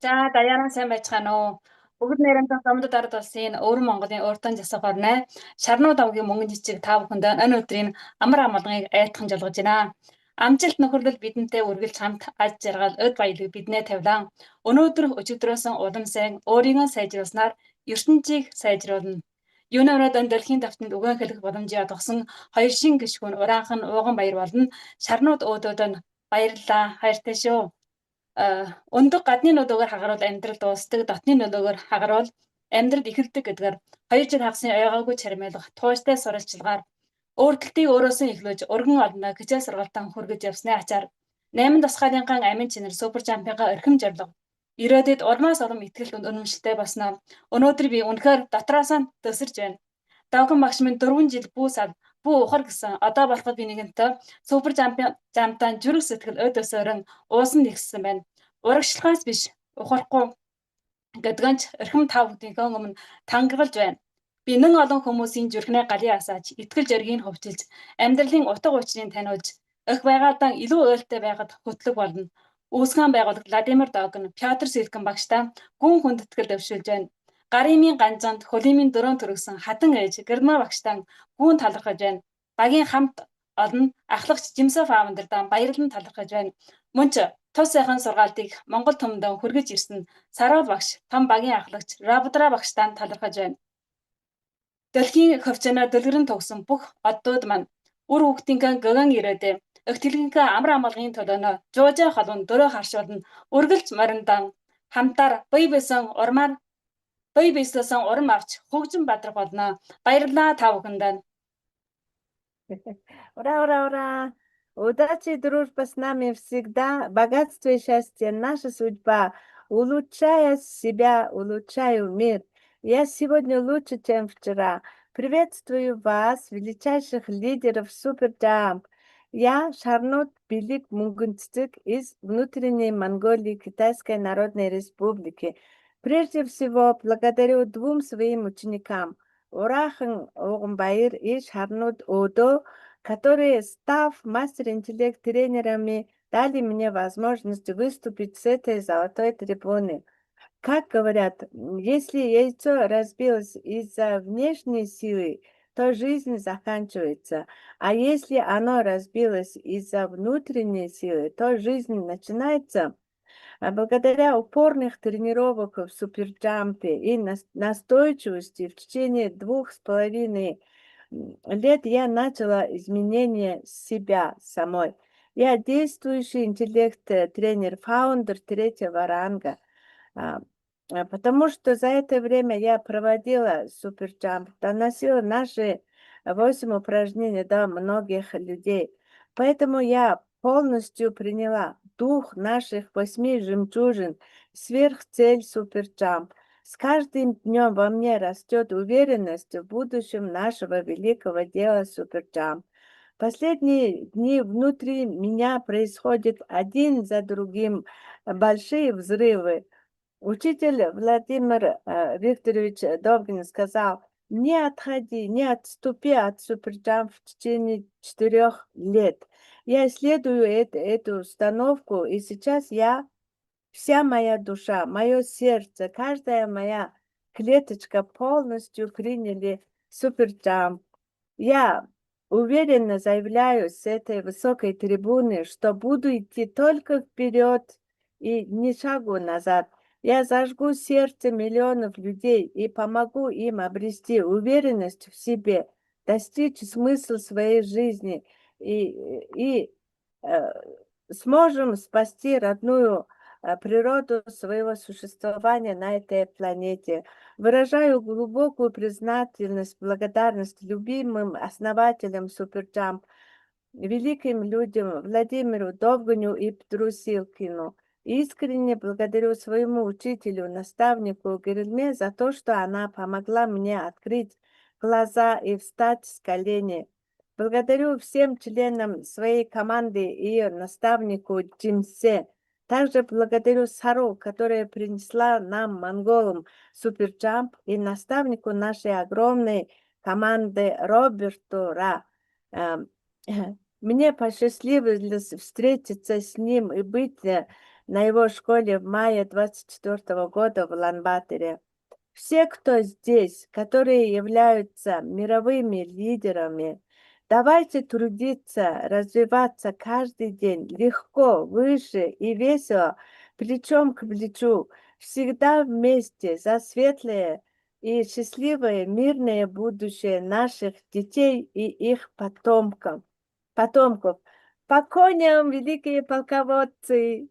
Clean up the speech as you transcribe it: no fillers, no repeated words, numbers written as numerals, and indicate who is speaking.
Speaker 1: За даяаран сайн байцгаана уу? Бүгд найрамдах Домдод ард улсын Өвөр Монголын урдан засаг орны Шарнууд авгийн мөнгөн жижиг та бүхэнд энэ өдрийн амар амгаланыг айлтхан жолгож байна. Амжилт нөхөрлөл бидэнтэй үргэлж хамт аж жаргал өд баялаг биднээ тавилан. Өнөөдөр өчигдрөөсөн улам сайн өөрийгөө сайжруулснаар ертөнцийг сайжруулна. Юунаараа дэлхийн давтамд үгэн хэлэх боломжийг олгосон хоёр шин гишүүн Ураанхан Ууган баяр болно. Шарнууд өөдөөд нь баярлалаа. Хайртай шүү. Өндөг гадны нөлөөгөөр хагаруул амьдрал дуусдаг, дотны нөлөөгөөр хагаруул амьдрал ихэлдэг гэдгээр 2 жил хагасны ойгоогүй чармайлах тууштай сурвалжлагаар өөртөлтийг өөрөөсөө эхлүүлж өргөн олноо хичээл сургалтаа хүргэж явсны ачаар 8 тасгaalынхан амин чинэр супер жампинга орхим зорилго ирээдүйд улмаас улам ихтгэл үнэмшилтэй болсноо өнөөдөр би үнэхээр дотроосоо төсөрж байна. Давган багш минь 4 жил бүү ухар гэсэн одоо болоход би нэгэнтээ супер жамтаан зүрх сэтгэл өд өсөөрөн уусан нэгссэн байна. Урагшлагаас биш ухахгүй гэдгэнч эрхэм тав бүгдийнхээ өмнө тангаргалж байна. Би нэн олон хүмүүсийн зүрхнээ галын асааж, итгэл зоригийг хөвчилж, амьдралын утга учирыг таниулж, өх байгаадаа илүү ойлтой байгаад хөтлөг болно. Үүсгэн байгууллага Владимир Догн, Пётр Силкэн багштай гүн хүндэтгэл дэвшүүлж байна. Гаримын ганцанд хөлимийн дөрөөн төрөгсөн хатан ээж Герман багштай гүн талархаж байна. Багийн хамт олон ахлагч Жимсов аавндардан баярлан талархаж байна. Мөн ч тус сайхан сургаалтыг Монгол төмөндөө хүргэж ирсэн Саруул багш, том багийн ахлагч Равдра багштай талархаж байна. Дэлхийн хөвчнөө дэлгэрэн тогсон бүх оддууд маань үр хүүхдийнхээ гэгэн ирээдээ өгтөлгийнхээ амар амгалгын төлөөнөө жуужаа холон дөрөө харшуулна үргэлж мориндан хамтаар бие биесээсэн урам авч хөгжин бадрах болно. Баярлалаа та бүхэндээ.
Speaker 2: Ура, ура, ура! Удачи и дружба с нами всегда, богатство и счастье наша судьба. Улучшая себя, улучшаю мир. Я сегодня лучше, чем вчера. Приветствую вас, величайших лидеров Суперджамп. Я Шарнут Билик Мунгунцик из внутренней Монголии Китайской Народной Республики. Прежде всего, благодарю двум своим ученикам, Урахан Ууган и Шарнут Одо, которые, став мастер-интеллект-тренерами, дали мне возможность выступить с этой золотой трибуны. Как говорят, если яйцо разбилось из-за внешней силы, то жизнь заканчивается. А если оно разбилось из-за внутренней силы, то жизнь начинается. Благодаря упорных тренировок в суперджампе и настойчивости в течение 2,5 лет я начала изменение себя самой. Я действующий интеллект-тренер, фаундер 3-го ранга. Потому что за это время я проводила суперджамп, доносила наши 8 упражнений до многих людей. Поэтому я полностью приняла дух наших 8 жемчужин, сверхцель суперджамп. С каждым днем во мне растет уверенность в будущем нашего великого дела суперджамп. Последние дни внутри меня происходят один за другим большие взрывы. Учитель Владимир Викторович Довгин сказал: не отходи, не отступи от суперджамп в течение 4 лет. Я исследую эту установку, и сейчас вся моя душа, мое сердце, каждая моя клеточка полностью приняли суперджамп. Я уверенно заявляю с этой высокой трибуны, что буду идти только вперед и ни шагу назад. Я зажгу сердце миллионов людей и помогу им обрести уверенность в себе, достичь смысла своей жизни и сможем спасти родную природу своего существования на этой планете. Выражаю глубокую признательность, благодарность любимым основателям Суперджамп, великим людям Владимиру Довганю и Петру Силкину. Искренне благодарю своему учителю, наставнику Герельме за то, что она помогла мне открыть глаза и встать с колени. Благодарю всем членам своей команды и ее наставнику Джимсе. Также благодарю Сару, которая принесла нам, монголам, суперджамп, и наставнику нашей огромной команды Роберту Ра. Мне посчастливилось встретиться с ним и быть на его школе в мае 24 года в Улан-Баторе. Все, кто здесь, которые являются мировыми лидерами, давайте трудиться, развиваться каждый день легко, выше и весело, плечом к плечу, всегда вместе за светлое и счастливое мирное будущее наших детей и их потомков. По коням, великие полководцы!